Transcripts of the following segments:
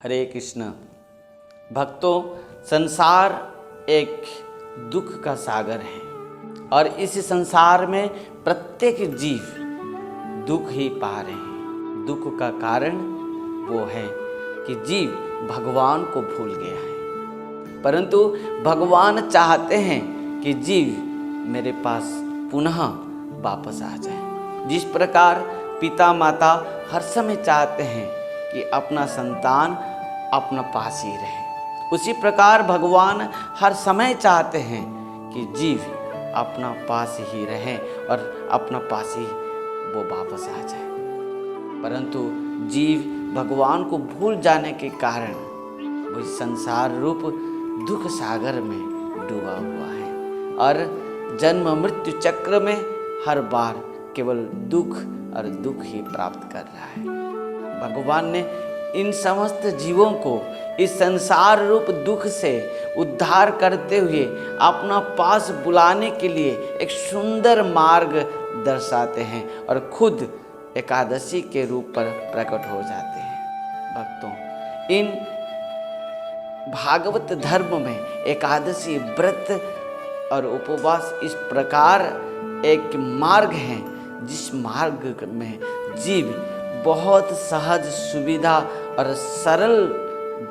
हरे कृष्ण। भक्तों, संसार एक दुख का सागर है और इस संसार में प्रत्येक जीव दुख ही पा रहे हैं। दुख का कारण वो है कि जीव भगवान को भूल गया है, परंतु भगवान चाहते हैं कि जीव मेरे पास पुनः वापस आ जाए। जिस प्रकार पिता माता हर समय चाहते हैं कि अपना संतान अपना पास ही रहे, उसी प्रकार भगवान हर समय चाहते हैं कि जीव अपना पास ही रहे और अपना पास ही वो वापस आ जाए। परंतु जीव भगवान को भूल जाने के कारण वो संसार रूप दुख सागर में डूबा हुआ है और जन्म मृत्यु चक्र में हर बार केवल दुख और दुख ही प्राप्त कर रहा है। भगवान ने इन समस्त जीवों को इस संसार रूप दुख से उद्धार करते हुए अपना पास बुलाने के लिए एक सुंदर मार्ग दर्शाते हैं और खुद एकादशी के रूप पर प्रकट हो जाते हैं। भक्तों, इन भागवत धर्म में एकादशी व्रत और उपवास इस प्रकार एक मार्ग है जिस मार्ग में जीव बहुत सहज सुविधा और सरल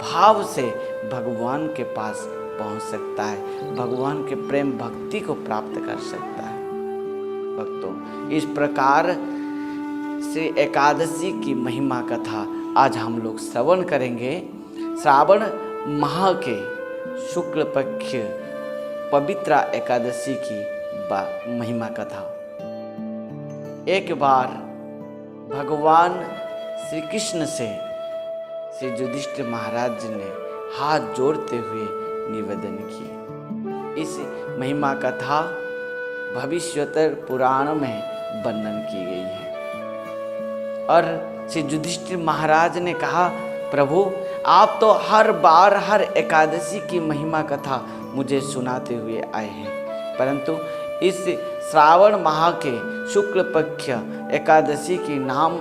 भाव से भगवान के पास पहुंच सकता है, भगवान के प्रेम भक्ति को प्राप्त कर सकता है। भक्तों, इस प्रकार से एकादशी की महिमा कथा आज हम लोग श्रवण करेंगे। श्रावण माह के शुक्ल पक्ष पवित्र एकादशी की महिमा कथा। एक बार भगवान श्री कृष्ण से श्री युधिष्ठिर महाराज ने हाथ जोड़ते हुए निवेदन किए। इस महिमा कथा भविष्योत्तर पुराण में वर्णन की गई है और श्री युधिष्ठिर महाराज ने कहा, प्रभु आप तो हर बार हर एकादशी की महिमा कथा मुझे सुनाते हुए आए हैं, परंतु इस श्रावण माह के शुक्ल पक्ष एकादशी की नाम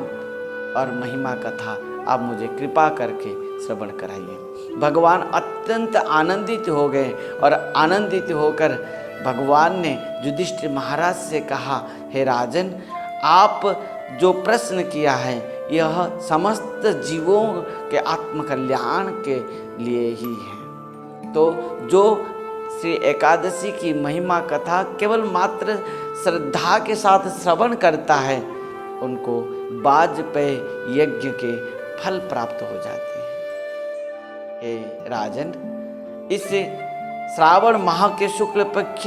और महिमा कथा आप मुझे कृपा करके श्रवण कराइए। भगवान अत्यंत आनंदित हो गए और आनंदित होकर भगवान ने युधिष्ठिर महाराज से कहा, हे राजन, आप जो प्रश्न किया है यह समस्त जीवों के आत्मकल्याण के लिए ही है। तो जो श्री एकादशी की महिमा कथा केवल मात्र श्रद्धा के साथ श्रवण करता है, उनको वाजपेय यज्ञ के फल प्राप्त हो जाते हैं। हे राजन, इस श्रावण माह के शुक्ल पक्ष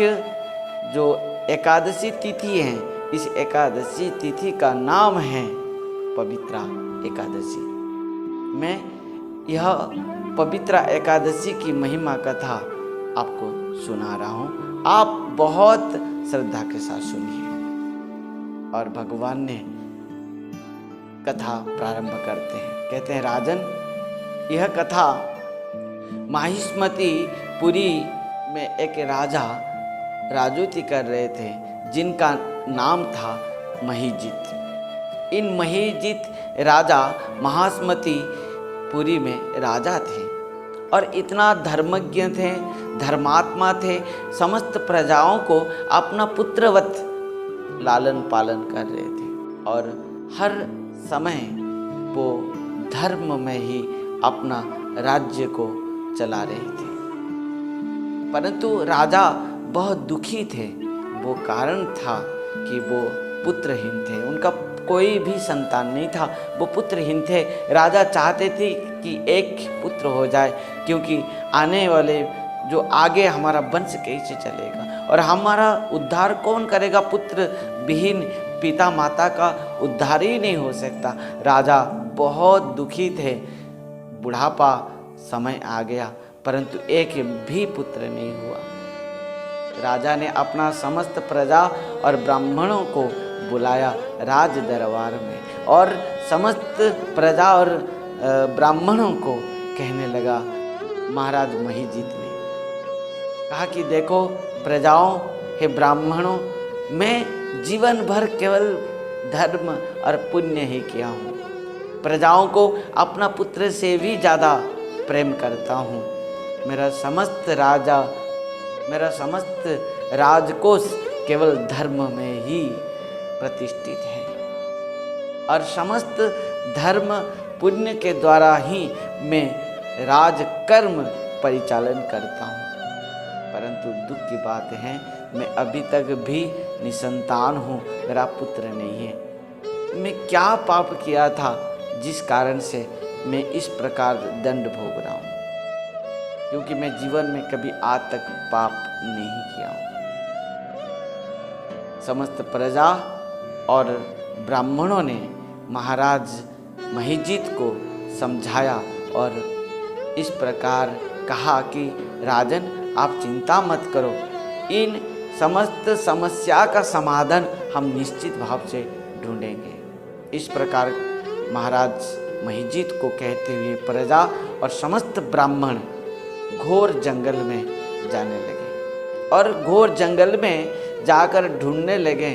जो एकादशी तिथि है, इस एकादशी तिथि का नाम है पवित्रा एकादशी। मैं यह पवित्रा एकादशी की महिमा कथा आपको सुना रहा हूँ, आप बहुत श्रद्धा के साथ सुनिए। और भगवान ने कथा प्रारंभ करते हैं। कहते हैं, राजन, यह कथा माहिष्मतीपुरी में एक राजा राजूति कर रहे थे जिनका नाम था महीजित। इन महीजित राजा माहिष्मतीपुरी में राजा थे और इतना धर्मज्ञ थे, धर्मात्मा थे, समस्त प्रजाओं को अपना पुत्रवत लालन पालन कर रहे थे और हर समय वो धर्म में ही अपना राज्य को चला रहे थे। परंतु राजा बहुत दुखी थे। वो कारण था कि वो पुत्रहीन थे, उनका कोई भी संतान नहीं था, वो पुत्रहीन थे। राजा चाहते थे कि एक पुत्र हो जाए, क्योंकि आने वाले जो आगे हमारा वंश कैसे चलेगा और हमारा उद्धार कौन करेगा? पुत्र विहीन पिता माता का उद्धार ही नहीं हो सकता। राजा बहुत दुखी थे। बुढ़ापा समय आ गया, परंतु एक भी पुत्र नहीं हुआ। राजा ने अपना समस्त प्रजा और ब्राह्मणों को बुलाया राज दरबार में और समस्त प्रजा और ब्राह्मणों को कहने लगा, महाराज महीजित ने कहा कि देखो प्रजाओं, हे ब्राह्मणों, मैं जीवन भर केवल धर्म और पुण्य ही किया हूँ, प्रजाओं को अपना पुत्र से भी ज़्यादा प्रेम करता हूँ। मेरा समस्त राजकोष केवल धर्म में ही प्रतिष्ठित है और समस्त धर्म पुण्य के द्वारा ही मैं राजकर्म परिचालन करता हूँ। परंतु दुख की बात है, मैं अभी तक भी निसंतान हूँ, मेरा पुत्र नहीं है। मैं क्या पाप किया था जिस कारण से मैं इस प्रकार दंड भोग रहा हूँ? क्योंकि मैं जीवन में कभी आज तक पाप नहीं किया हूँ। समस्त प्रजा और ब्राह्मणों ने महाराज महिजीत को समझाया और इस प्रकार कहा कि राजन, आप चिंता मत करो, इन समस्त समस्या का समाधान हम निश्चित भाव से ढूंढेंगे। इस प्रकार महाराज महिजीत को कहते हुए प्रजा और समस्त ब्राह्मण घोर जंगल में जाने लगे और घोर जंगल में जाकर ढूंढने लगे।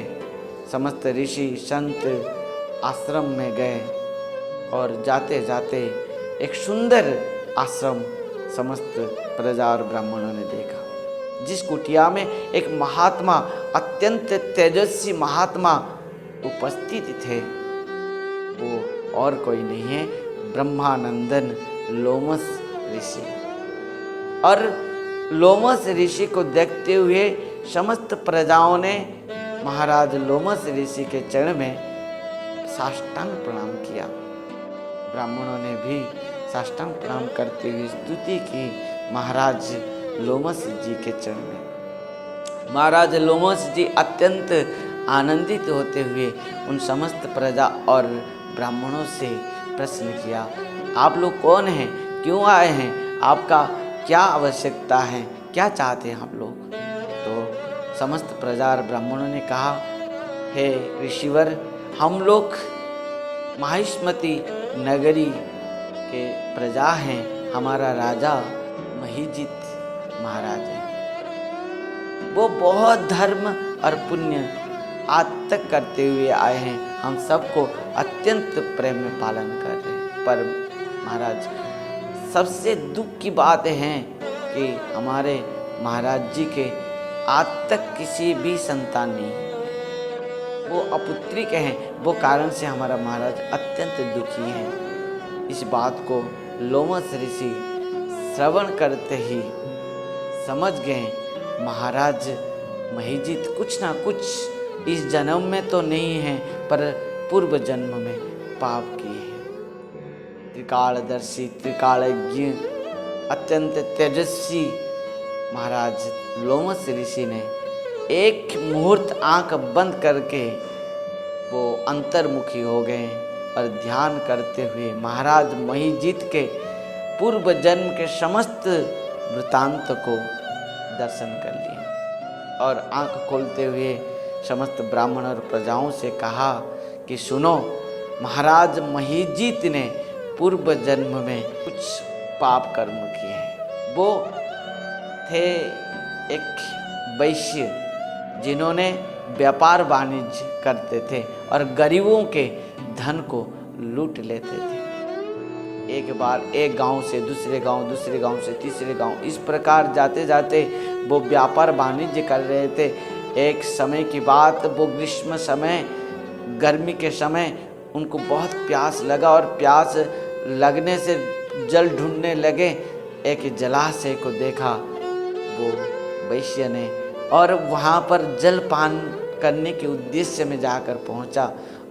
समस्त ऋषि संत आश्रम में गए और जाते जाते एक सुंदर आश्रम समस्त प्रजा और ब्राह्मणों ने देखा, जिस कुटिया में एक महात्मा, अत्यंत तेजस्वी महात्मा उपस्थित थे। वो और कोई नहीं है, ब्रह्मानंदन लोमस ऋषि। और लोमस ऋषि को देखते हुए समस्त प्रजाओं ने महाराज लोमस ऋषि के चरण में साष्टांग प्रणाम किया। ब्राह्मणों ने भी साष्टांग प्रणाम करते हुए स्तुति की महाराज लोमस जी के चरण में। महाराज लोमस जी अत्यंत आनंदित होते हुए उन समस्त प्रजा और ब्राह्मणों से प्रश्न किया, आप लोग कौन हैं, क्यों आए हैं, आपका क्या आवश्यकता है, क्या चाहते हैं आप लोग? तो समस्त प्रजा और ब्राह्मणों ने कहा, हे ऋषिवर, हम लोग माहिष्मती नगरी के प्रजा हैं, हमारा राजा महिजीत महाराज है। वो बहुत धर्म और पुण्य आज तक करते हुए आए हैं, हम सबको अत्यंत प्रेम में पालन कर रहे हैं। पर महाराज, सबसे दुख की बात है कि हमारे महाराज जी के आज तक किसी भी संतान नहीं है, वो अपुत्रिक हैं। वो कारण से हमारा महाराज अत्यंत दुखी हैं। इस बात को लोमस ऋषि श्रवण करते ही समझ गए, महाराज महिजीत कुछ ना कुछ इस जन्म में तो नहीं है, पर पूर्व जन्म में पाप किए हैं। त्रिकालदर्शी, त्रिकालज्ञ, अत्यंत तेजस्वी महाराज लोमस ऋषि ने एक मुहूर्त आंख बंद करके वो अंतर्मुखी हो गए और ध्यान करते हुए महाराज महिजीत के पूर्व जन्म के समस्त वृतांत को दर्शन कर लिए और आंख खोलते हुए समस्त ब्राह्मण और प्रजाओं से कहा कि सुनो, महाराज महिजीत ने पूर्व जन्म में कुछ पाप कर्म किए हैं। वो थे एक वैश्य जिन्होंने व्यापार वाणिज्य करते थे और गरीबों के धन को लूट लेते थे। एक बार एक गांव से दूसरे गांव, दूसरे गांव से तीसरे गांव, इस प्रकार जाते जाते वो व्यापार वाणिज्य कर रहे थे। एक समय की बात, वो ग्रीष्म समय, गर्मी के समय उनको बहुत प्यास लगा और प्यास लगने से जल ढूंढने लगे। एक जलाशय को देखा वो वैश्य ने और वहाँ पर जल पान करने के उद्देश्य में जाकर पहुँचा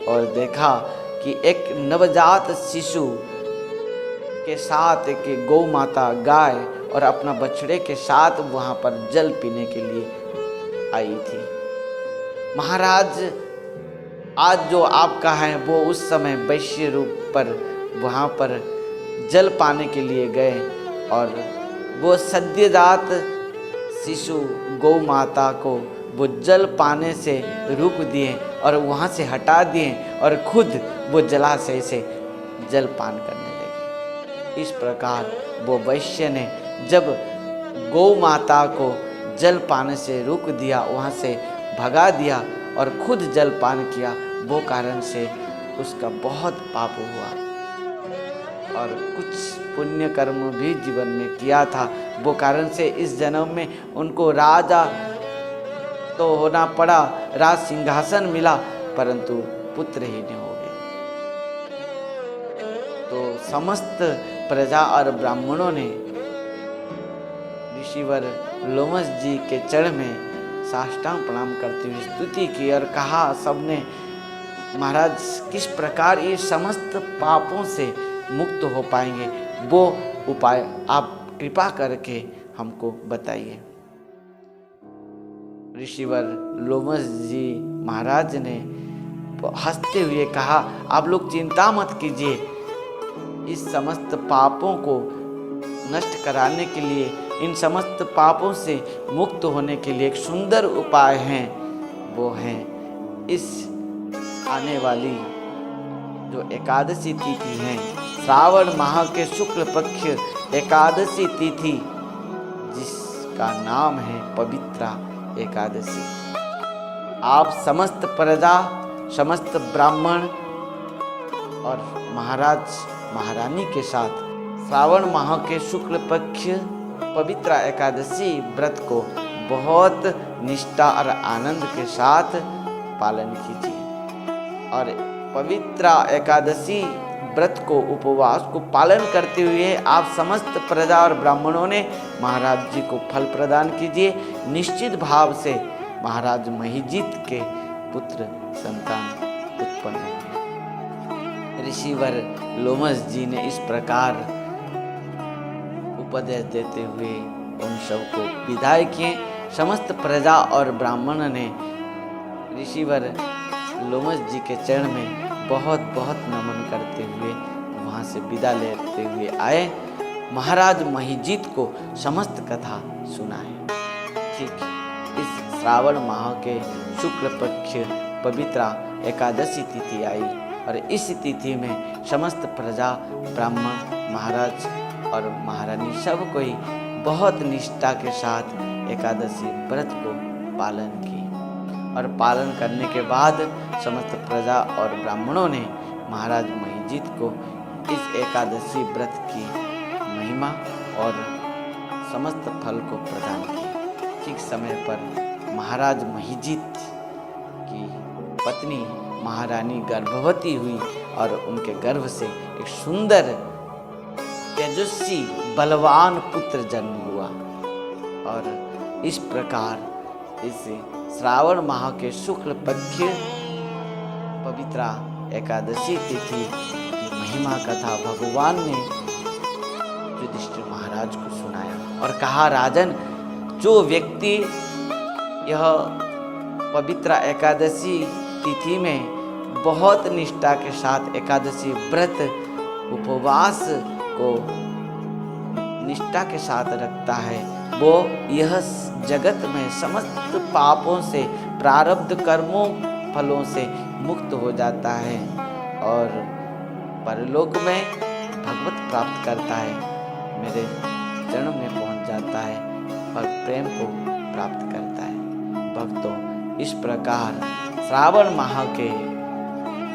और देखा कि एक नवजात शिशु के साथ एक गौ माता, गाय और अपना बछड़े के साथ वहाँ पर जल पीने के लिए आई थी। महाराज, आज जो आपका है वो उस समय वैश्य रूप पर वहाँ पर जल पाने के लिए गए और वो सद्यजात शिशु गौ माता को वो जल पाने से रोक दिए और वहाँ से हटा दिए और खुद वो जलाशय से जल पान करने लगे। इस प्रकार वो वैश्य ने जब गौ माता को जल पाने से रोक दिया, वहाँ से भगा दिया और खुद जल पान किया, वो कारण से उसका बहुत पाप हुआ। और कुछ पुण्य कर्म भी जीवन में किया था, वो कारण से इस जन्म में उनको राजा तो होना पड़ा, राज सिंहासन मिला, परंतु पुत्रहीन हो गए। तो समस्त प्रजा और ब्राह्मणों ने ऋषिवर लोमस जी के चरण में साष्टांग प्रणाम करते हुए स्तुति की और कहा सबने, महाराज किस प्रकार ये समस्त पापों से मुक्त हो पाएंगे, वो उपाय आप कृपा करके हमको बताइए। ऋषिवर लोमस जी महाराज ने हंसते हुए कहा, आप लोग चिंता मत कीजिए, इस समस्त पापों को नष्ट कराने के लिए, इन समस्त पापों से मुक्त होने के लिए एक सुंदर उपाय है, वो है इस आने वाली जो एकादशी तिथि है, श्रावण माह के शुक्ल पक्ष एकादशी तिथि, जिसका नाम है पवित्रा एकादशी। आप समस्त प्रजा, समस्त ब्राह्मण और महाराज महारानी के साथ श्रावण माह के शुक्ल पक्ष पवित्रा एकादशी व्रत को बहुत निष्ठा और आनंद के साथ पालन कीजिए। और पवित्रा एकादशी व्रत को, उपवास को पालन करते हुए आप समस्त प्रजा और ब्राह्मणों ने महाराज जी को फल प्रदान कीजिए। निश्चित भाव से महाराज महिजीत के पुत्र संतान उत्पन्न होंगे। ऋषिवर लोमस जी ने इस प्रकार उपदेश देते हुए उन सबको विदाई किए। समस्त प्रजा और ब्राह्मण ने ऋषिवर लोमस जी के चरण में बहुत बहुत नमन करते हुए वहाँ से विदा लेते हुए आए। महाराज महिजीत को समस्त कथा सुनाए। ठीक इस श्रावण माह के शुक्ल पक्ष पवित्रा एकादशी तिथि आई और इस तिथि में समस्त प्रजा, ब्राह्मण, महाराज और महारानी सब कोई बहुत निष्ठा के साथ एकादशी व्रत को पालन की। और पालन करने के बाद समस्त प्रजा और ब्राह्मणों ने महाराज महिजीत को इस एकादशी व्रत की महिमा और समस्त फल को प्रदान किया। ठीक समय पर महाराज महिजीत की पत्नी महारानी गर्भवती हुई और उनके गर्भ से एक सुंदर तेजस्वी बलवान पुत्र जन्म हुआ। और इस प्रकार इस श्रावण माह के शुक्ल पक्ष पवित्रा एकादशी तिथि की महिमा कथा भगवान ने युधिष्ठिर महाराज को सुनाया और कहा, राजन, जो व्यक्ति यह पवित्रा एकादशी तिथि में बहुत निष्ठा के साथ एकादशी व्रत उपवास को निष्ठा के साथ रखता है, वो यह जगत में समस्त पापों से, प्रारब्ध कर्मों फलों से मुक्त हो जाता है और परलोक में भगवत प्राप्त करता है, मेरे चरण में पहुंच जाता है और प्रेम को प्राप्त करता है। भक्तों, इस प्रकार श्रावण माह के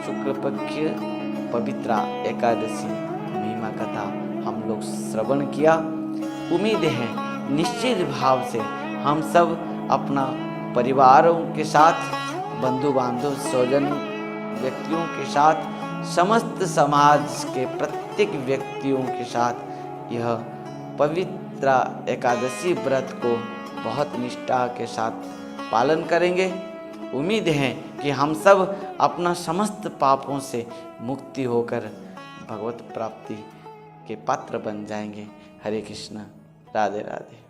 शुक्ल पक्ष पवित्रा एकादशी महिमा कथा हम लोग श्रवण किया। उम्मीद है निश्चित भाव से हम सब अपना परिवारों के साथ, बंधु बांधव, स्वजन व्यक्तियों के साथ, समस्त समाज के प्रत्येक व्यक्तियों के साथ यह पवित्र एकादशी व्रत को बहुत निष्ठा के साथ पालन करेंगे। उम्मीद है कि हम सब अपना समस्त पापों से मुक्ति होकर भगवत प्राप्ति के पात्र बन जाएंगे। हरे कृष्ण, राधे राधे।